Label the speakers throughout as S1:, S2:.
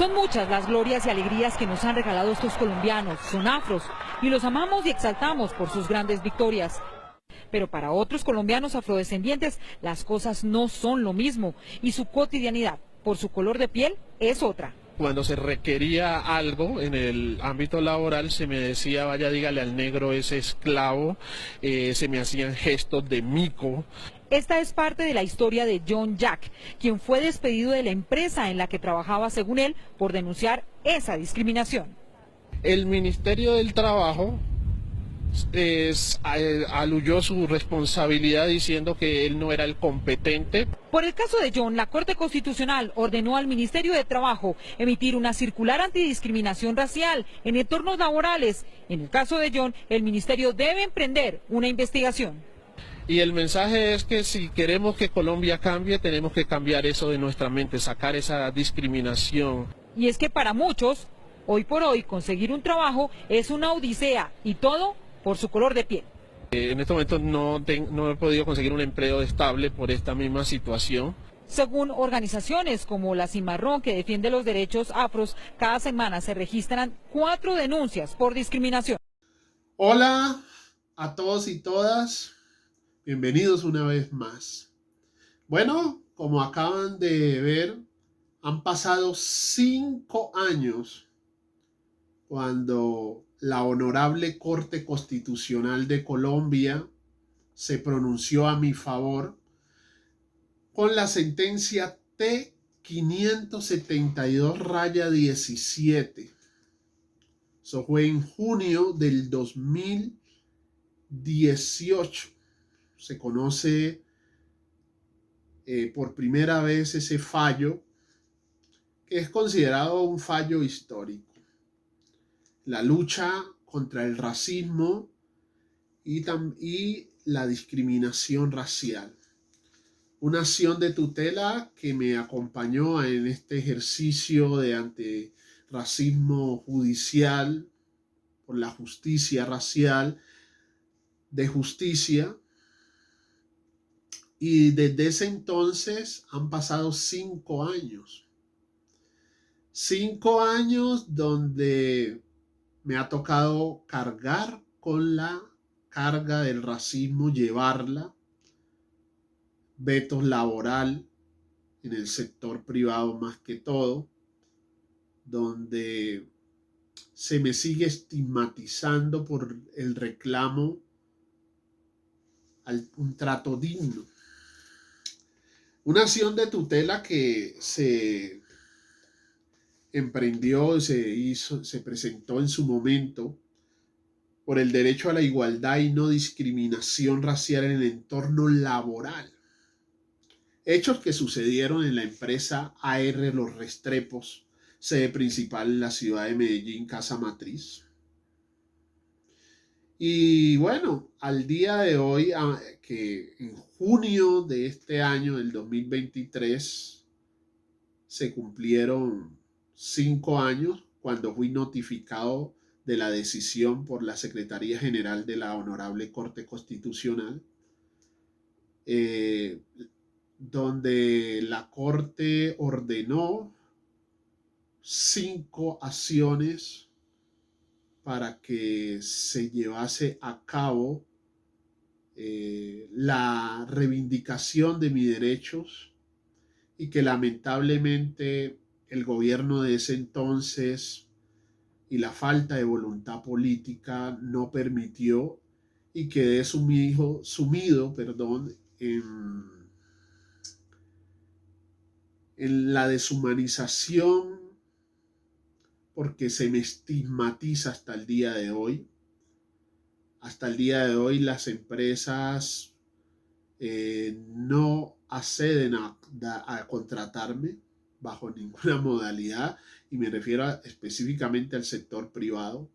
S1: Son muchas las glorias y alegrías que nos han regalado estos colombianos, son afros, y los amamos y exaltamos por sus grandes victorias. Pero para otros colombianos afrodescendientes las cosas no son lo mismo y su cotidianidad, por su color de piel, es otra.
S2: Cuando se requería algo en el ámbito laboral, se me decía, vaya, dígale al negro ese esclavo, se me hacían gestos de mico.
S1: Esta es parte de la historia de John Jack, quien fue despedido de la empresa en la que trabajaba, según él, por denunciar esa discriminación.
S2: El Ministerio del Trabajo aluyó su responsabilidad diciendo que él no era el competente.
S1: Por el caso de John, la Corte Constitucional ordenó al Ministerio de Trabajo emitir una circular antidiscriminación racial en entornos laborales. En el caso de John, el Ministerio debe emprender una investigación.
S2: Y el mensaje es que si queremos que Colombia cambie, tenemos que cambiar eso de nuestra mente, sacar esa discriminación.
S1: Y es que para muchos, hoy por hoy, conseguir un trabajo es una odisea y todo por su color de piel.
S2: En este momento no he podido conseguir un empleo estable por esta misma situación.
S1: Según organizaciones como la Cimarrón, que defiende los derechos afros, cada semana se registran 4 denuncias por discriminación.
S3: Hola a todos y todas, bienvenidos una vez más. Bueno, como acaban de ver, han pasado 5 años cuando la Honorable Corte Constitucional de Colombia se pronunció a mi favor con la sentencia T572-17. Eso fue en junio del 2018. Se conoce por primera vez ese fallo, que es considerado un fallo histórico. La lucha contra el racismo y la discriminación racial. Una acción de tutela que me acompañó en este ejercicio de antirracismo judicial por la justicia racial, de justicia. Y desde ese entonces han pasado 5 años. 5 años donde me ha tocado cargar con la carga del racismo, llevarla, vetos laboral en el sector privado más que todo, donde se me sigue estigmatizando por el reclamo a un trato digno. Una acción de tutela que se emprendió, se presentó en su momento por el derecho a la igualdad y no discriminación racial en el entorno laboral. Hechos que sucedieron en la empresa AR Los Restrepos, sede principal en la ciudad de Medellín, casa matriz. Y bueno, al día de hoy, que en junio de este año, del 2023, se cumplieron 5 años cuando fui notificado de la decisión por la Secretaría General de la Honorable Corte Constitucional, donde la Corte ordenó 5 acciones para que se llevase a cabo la reivindicación de mis derechos, y que lamentablemente el gobierno de ese entonces y la falta de voluntad política no permitió, y quedé sumido en la deshumanización, porque se me estigmatiza hasta el día de hoy. Hasta el día de hoy las empresas no acceden a contratarme bajo ninguna modalidad, y me refiero específicamente al sector privado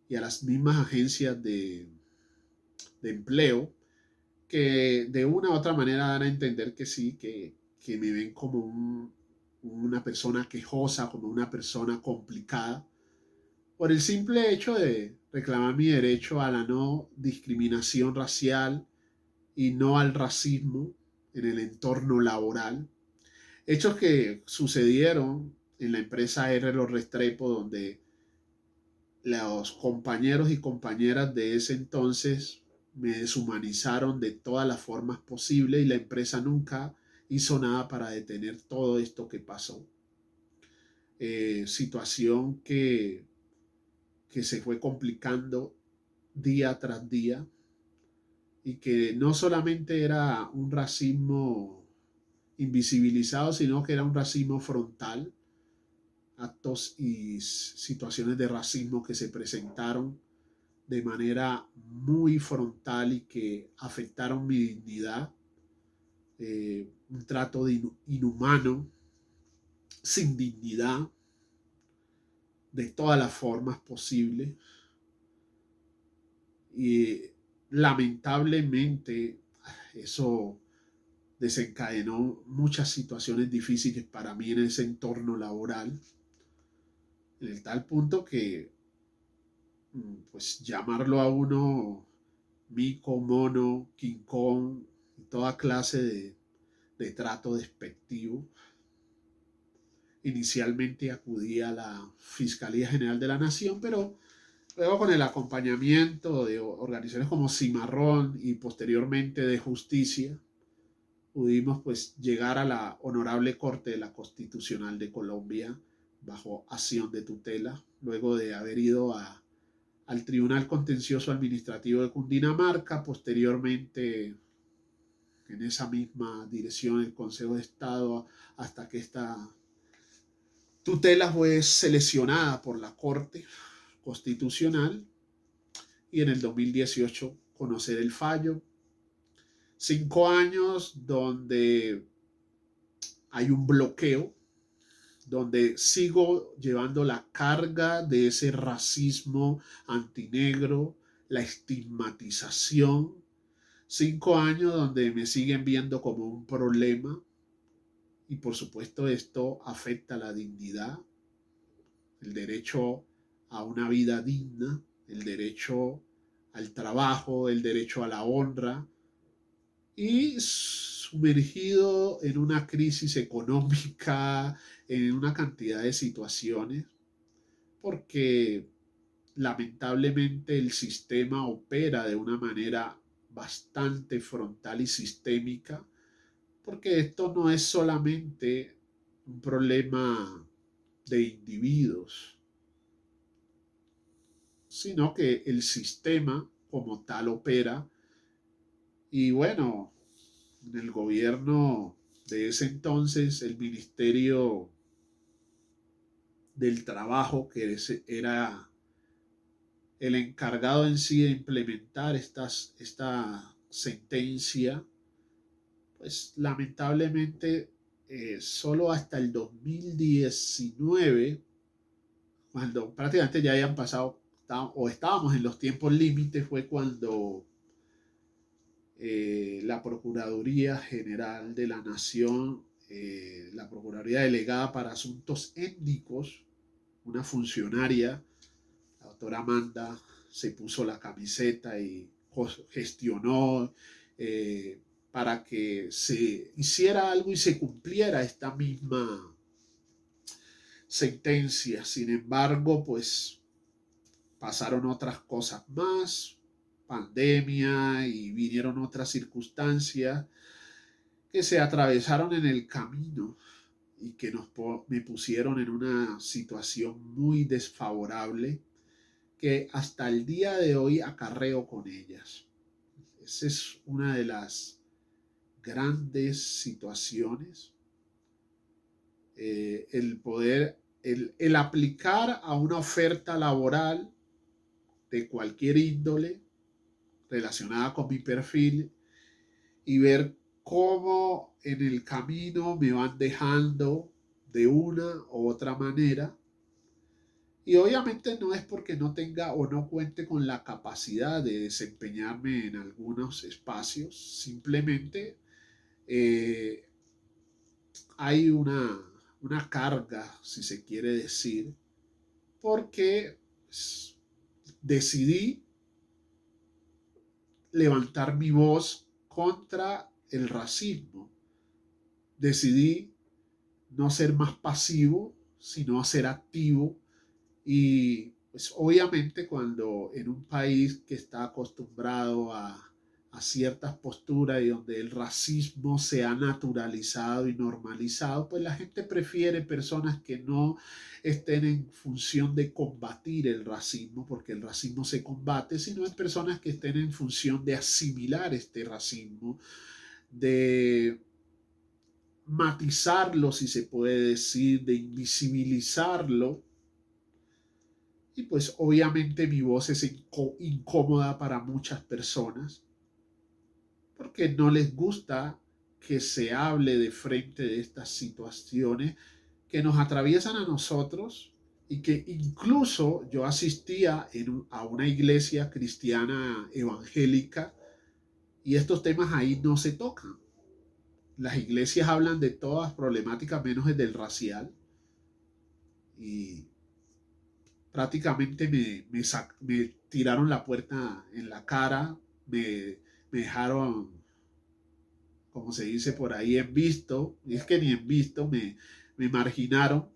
S3: y a las mismas agencias de empleo, que de una u otra manera dan a entender que sí, que me ven como una persona quejosa, como una persona complicada, por el simple hecho de reclamar mi derecho a la no discriminación racial y no al racismo en el entorno laboral. Hechos que sucedieron en la empresa R. Restrepo, donde los compañeros y compañeras de ese entonces me deshumanizaron de todas las formas posibles y la empresa nunca hizo nada para detener todo esto que pasó. Situación que se fue complicando día tras día y que no solamente era un racismo invisibilizado, sino que era un racismo frontal, actos y situaciones de racismo que se presentaron de manera muy frontal y que afectaron mi dignidad, un trato inhumano, sin dignidad, de todas las formas posibles. Y lamentablemente eso desencadenó muchas situaciones difíciles para mí en ese entorno laboral, en el tal punto que pues llamarlo a uno mico, mono, King Kong, y toda clase de trato despectivo. Inicialmente acudí a la Fiscalía General de la Nación, pero luego con el acompañamiento de organizaciones como Cimarrón y posteriormente de Justicia, pudimos pues llegar a la Honorable Corte de la Constitucional de Colombia bajo acción de tutela, luego de haber ido al Tribunal Contencioso Administrativo de Cundinamarca, posteriormente en esa misma dirección el Consejo de Estado, hasta que esta tutela fue seleccionada por la Corte Constitucional y en el 2018 conocer el fallo. 5 años donde hay un bloqueo, donde sigo llevando la carga de ese racismo antinegro, la estigmatización. 5 años donde me siguen viendo como un problema y por supuesto esto afecta la dignidad, el derecho a una vida digna, el derecho al trabajo, el derecho a la honra, y sumergido en una crisis económica, en una cantidad de situaciones, porque lamentablemente el sistema opera de una manera bastante frontal y sistémica, porque esto no es solamente un problema de individuos, sino que el sistema como tal opera. Y bueno, en el gobierno de ese entonces, el Ministerio del Trabajo, que era el encargado en sí de implementar esta sentencia, pues lamentablemente solo hasta el 2019, cuando prácticamente ya habían pasado o estábamos en los tiempos límites, fue cuando la Procuraduría General de la Nación, la Procuraduría Delegada para Asuntos Étnicos, una funcionaria, la doctora Amanda, se puso la camiseta y gestionó para que se hiciera algo y se cumpliera esta misma sentencia. Sin embargo, pues pasaron otras cosas más, pandemia, y vinieron otras circunstancias que se atravesaron en el camino y que me pusieron en una situación muy desfavorable que hasta el día de hoy acarreo con ellas. Esa es una de las grandes situaciones, el aplicar a una oferta laboral de cualquier índole relacionada con mi perfil y ver cómo en el camino me van dejando de una u otra manera. Y obviamente no es porque no tenga o no cuente con la capacidad de desempeñarme en algunos espacios, simplemente hay una carga, si se quiere decir, porque decidí levantar mi voz contra el racismo. Decidí no ser más pasivo, sino ser activo. Y pues obviamente cuando en un país que está acostumbrado a ciertas posturas y donde el racismo se ha naturalizado y normalizado, pues la gente prefiere personas que no estén en función de combatir el racismo, porque el racismo se combate, sino en personas que estén en función de asimilar este racismo, de matizarlo, si se puede decir, de invisibilizarlo. Y pues obviamente mi voz es incómoda para muchas personas porque no les gusta que se hable de frente de estas situaciones que nos atraviesan a nosotros y que incluso yo asistía a una iglesia cristiana evangélica y estos temas ahí no se tocan. Las iglesias hablan de todas problemáticas menos el del racial y prácticamente me tiraron la puerta en la cara, me dejaron, como se dice por ahí, en visto, y es que ni en visto, me marginaron.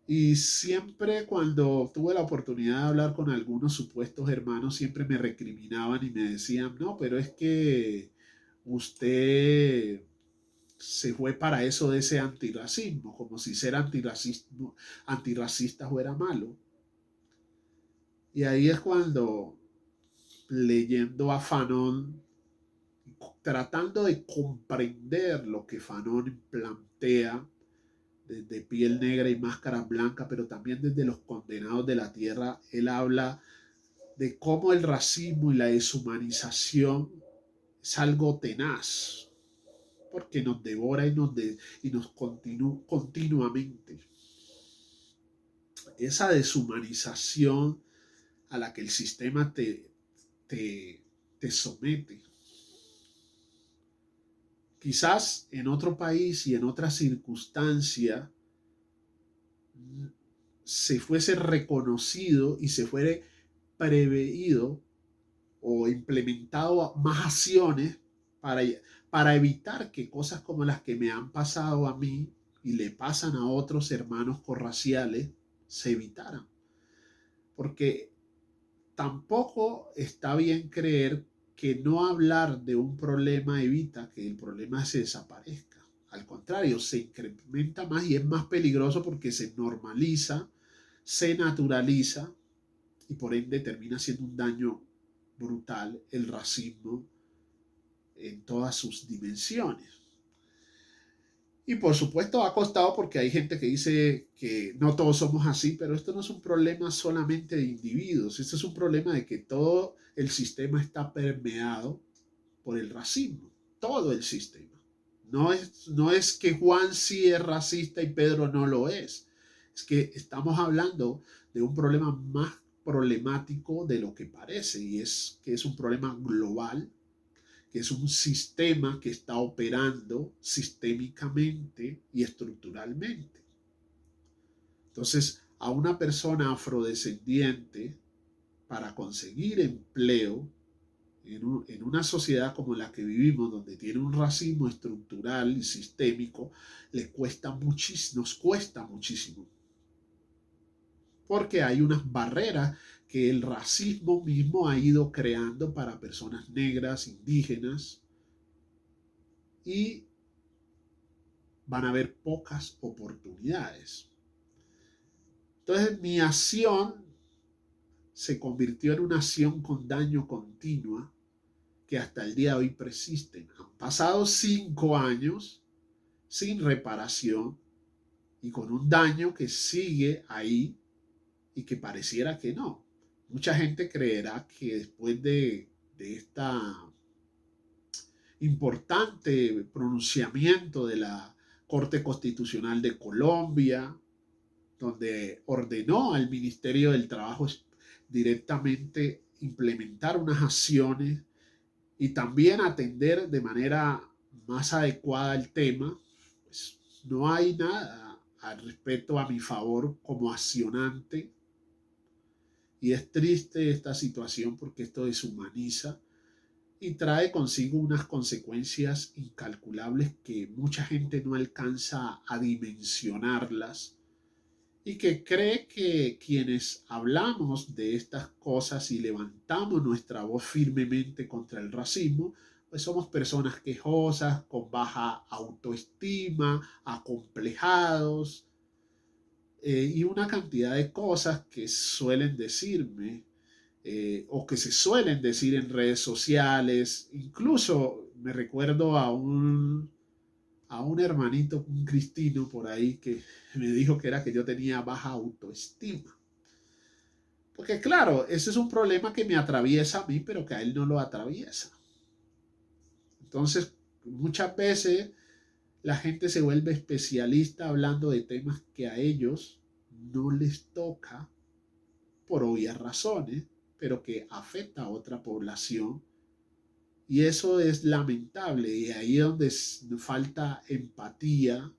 S3: Y siempre cuando tuve la oportunidad de hablar con algunos supuestos hermanos, siempre me recriminaban y me decían, no, pero es que usted se fue para eso de ese antirracismo, como si ser antirracista fuera malo. Y ahí es cuando, leyendo a Fanon, tratando de comprender lo que Fanon plantea desde Piel Negra y Máscara Blanca, pero también desde Los Condenados de la Tierra, él habla de cómo el racismo y la deshumanización es algo tenaz, porque nos devora y nos continuamente. Esa deshumanización a la que el sistema te somete. Quizás en otro país y en otra circunstancia se fuese reconocido y se fuere preveído o implementado más acciones para evitar que cosas como las que me han pasado a mí y le pasan a otros hermanos corraciales se evitaran. Porque tampoco está bien creer que no hablar de un problema evita que el problema se desaparezca. Al contrario, se incrementa más y es más peligroso porque se normaliza, se naturaliza y por ende termina siendo un daño brutal el racismo en todas sus dimensiones. Y por supuesto ha costado porque hay gente que dice que no todos somos así, pero esto no es un problema solamente de individuos, esto es un problema de que todo el sistema está permeado por el racismo, todo el sistema. No es que Juan sí es racista y Pedro no lo es que estamos hablando de un problema más problemático de lo que parece y es que es un problema global, que es un sistema que está operando sistémicamente y estructuralmente. Entonces, a una persona afrodescendiente, para conseguir empleo en una sociedad como la que vivimos, donde tiene un racismo estructural y sistémico, nos cuesta muchísimo. Porque hay unas barreras que el racismo mismo ha ido creando para personas negras, indígenas, y van a haber pocas oportunidades. Entonces mi acción se convirtió en una acción con daño continua que hasta el día de hoy persisten. Han pasado 5 años sin reparación y con un daño que sigue ahí y que pareciera que no. Mucha gente creerá que después de esta importante pronunciamiento de la Corte Constitucional de Colombia, donde ordenó al Ministerio del Trabajo directamente implementar unas acciones y también atender de manera más adecuada el tema, pues no hay nada al respecto a mi favor como accionante. Y es triste esta situación porque esto deshumaniza y trae consigo unas consecuencias incalculables que mucha gente no alcanza a dimensionarlas y que cree que quienes hablamos de estas cosas y levantamos nuestra voz firmemente contra el racismo, pues somos personas quejosas, con baja autoestima, acomplejados, y una cantidad de cosas que suelen decirme o que se suelen decir en redes sociales. Incluso me recuerdo a un hermanito, un cristino por ahí, que me dijo que era que yo tenía baja autoestima. Porque claro, ese es un problema que me atraviesa a mí, pero que a él no lo atraviesa. Entonces, muchas veces la gente se vuelve especialista hablando de temas que a ellos no les toca por obvias razones, pero que afecta a otra población. Y eso es lamentable, y ahí es donde falta empatía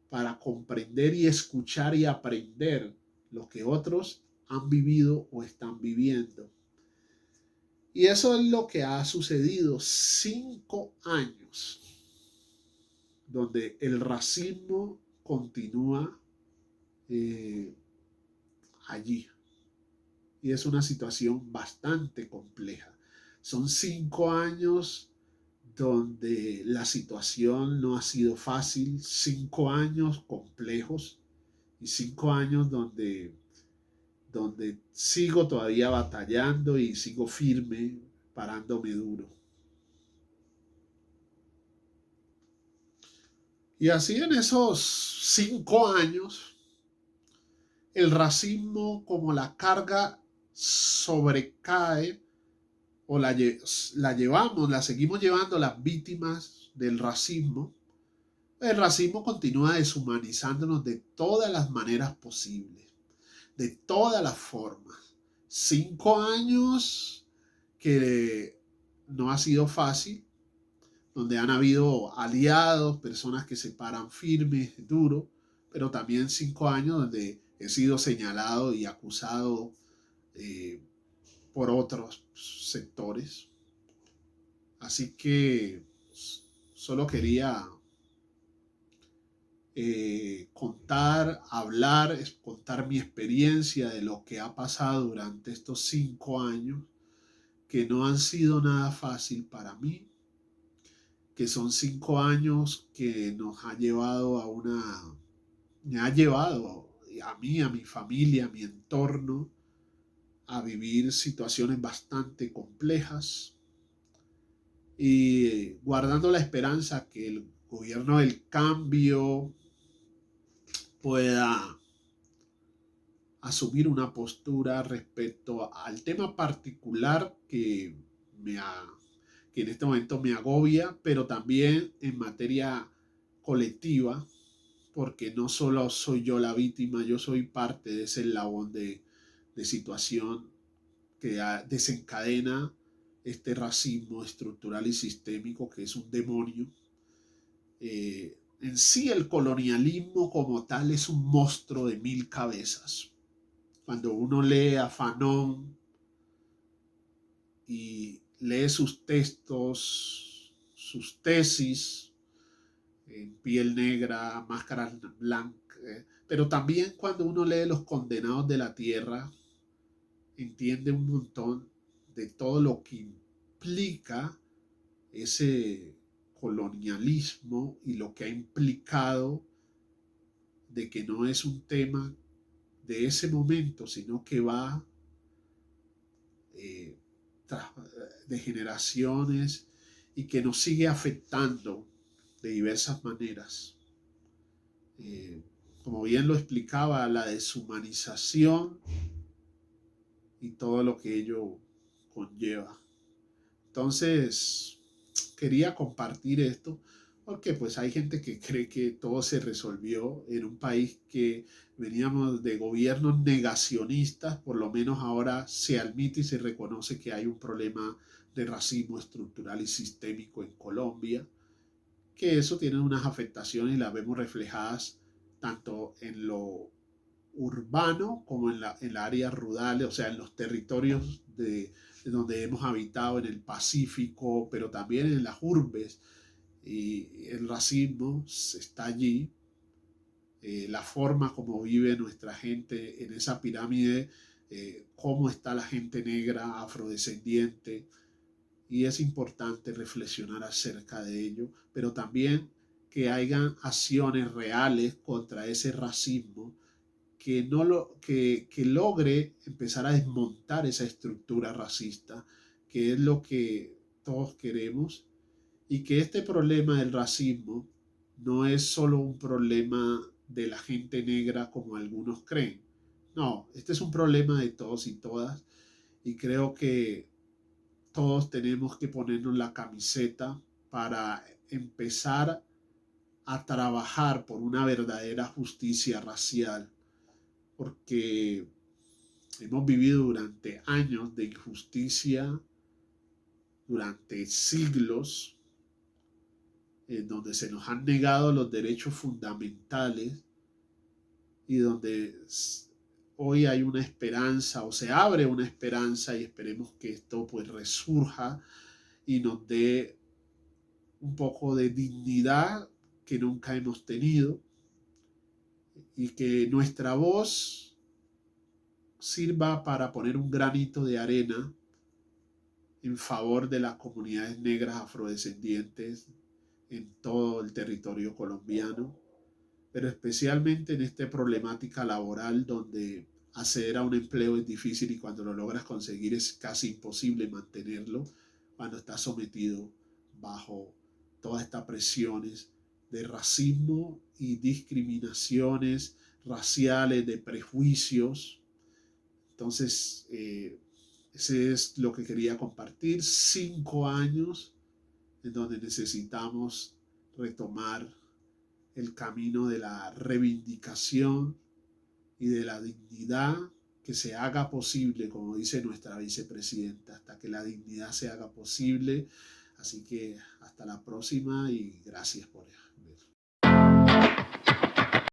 S3: para comprender y escuchar y aprender lo que otros han vivido o están viviendo. Y eso es lo que ha sucedido 5 años, donde el racismo continúa allí. Y es una situación bastante compleja. Son 5 años donde la situación no ha sido fácil, 5 años complejos y 5 años donde sigo todavía batallando y sigo firme, parándome duro. Y así en esos 5 años, el racismo como la carga sobrecae o la llevamos, la seguimos llevando las víctimas del racismo. El racismo continúa deshumanizándonos de todas las maneras posibles, de todas las formas. 5 años que no ha sido fácil, donde han habido aliados, personas que se paran firmes, duro, pero también 5 años donde he sido señalado y acusado por otros sectores. Así que solo quería contar mi experiencia de lo que ha pasado durante estos 5 años, que no han sido nada fácil para mí, que son 5 años que me ha llevado a mí, a mi familia, a mi entorno, a vivir situaciones bastante complejas y guardando la esperanza que el gobierno del cambio pueda asumir una postura respecto al tema particular que en este momento me agobia, pero también en materia colectiva, porque no solo soy yo la víctima, yo soy parte de ese eslabón de situación que desencadena este racismo estructural y sistémico, que es un demonio. En sí, el colonialismo como tal es un monstruo de 1000 cabezas. Cuando uno lee a Fanon y lee sus textos, sus tesis, en Piel Negra, Máscaras Blancas, pero también cuando uno lee Los Condenados de la Tierra, entiende un montón de todo lo que implica ese colonialismo y lo que ha implicado de que no es un tema de ese momento, sino que va de generaciones y que nos sigue afectando de diversas maneras. Como bien lo explicaba, la deshumanización y todo lo que ello conlleva. Entonces, quería compartir esto porque pues hay gente que cree que todo se resolvió en un país que veníamos de gobiernos negacionistas. Por lo menos ahora se admite y se reconoce que hay un problema de racismo estructural y sistémico en Colombia, que eso tiene unas afectaciones y las vemos reflejadas tanto en lo urbano como en la área rural, o sea, en los territorios de donde hemos habitado en el Pacífico, pero también en las urbes. Y el racismo está allí, la forma como vive nuestra gente en esa pirámide, cómo está la gente negra, afrodescendiente, y es importante reflexionar acerca de ello, pero también que hayan acciones reales contra ese racismo que, no lo, que logre empezar a desmontar esa estructura racista, que es lo que todos queremos, y que este problema del racismo no es solo un problema de la gente negra como algunos creen. No, este es un problema de todos y todas, y creo que todos tenemos que ponernos la camiseta para empezar a trabajar por una verdadera justicia racial, porque hemos vivido durante años de injusticia, durante siglos, en donde se nos han negado los derechos fundamentales y donde hoy hay una esperanza o se abre una esperanza, y esperemos que esto pues resurja y nos dé un poco de dignidad que nunca hemos tenido, y que nuestra voz sirva para poner un granito de arena en favor de las comunidades negras afrodescendientes en todo el territorio colombiano, pero especialmente en esta problemática laboral donde acceder a un empleo es difícil, y cuando lo logras conseguir es casi imposible mantenerlo cuando estás sometido bajo todas estas presiones de racismo y discriminaciones raciales, de prejuicios. Entonces, ese es lo que quería compartir. 5 años en donde necesitamos retomar el camino de la reivindicación y de la dignidad, que se haga posible, como dice nuestra vicepresidenta, hasta que la dignidad se haga posible. Así que hasta la próxima y gracias por ver.